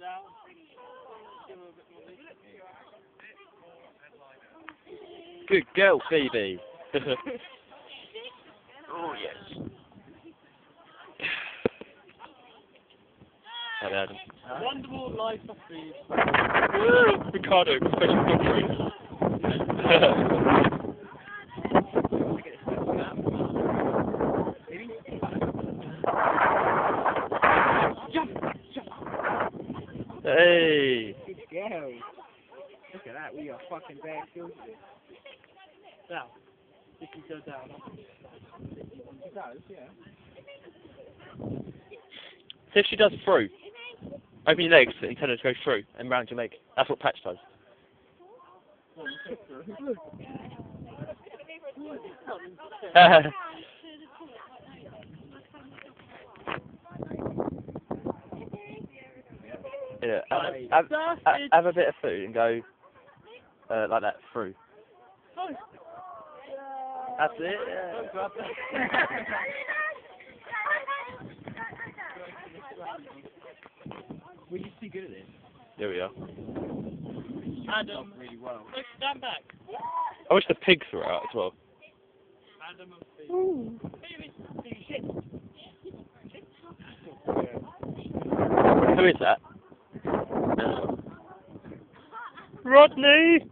down. Give her a bit more. Good girl, Phoebe. Oh yes. Hello, Adam. Wonderful life of food. Ricardo, professional dog Hey! Good girl. Look at that, we are fucking bad children. Down. If you go down. It does, yeah. See if she does through. Open your legs and tell her to go through and round your leg. That's what Patch does. Yeah, have a bit of food and go like that through. That's it. Yeah. We're just too good at this. There we are. Adam. Really well. Look, stand back. I wish the pigs were out as well. Adam and Phoebe. Who is that? Rodney!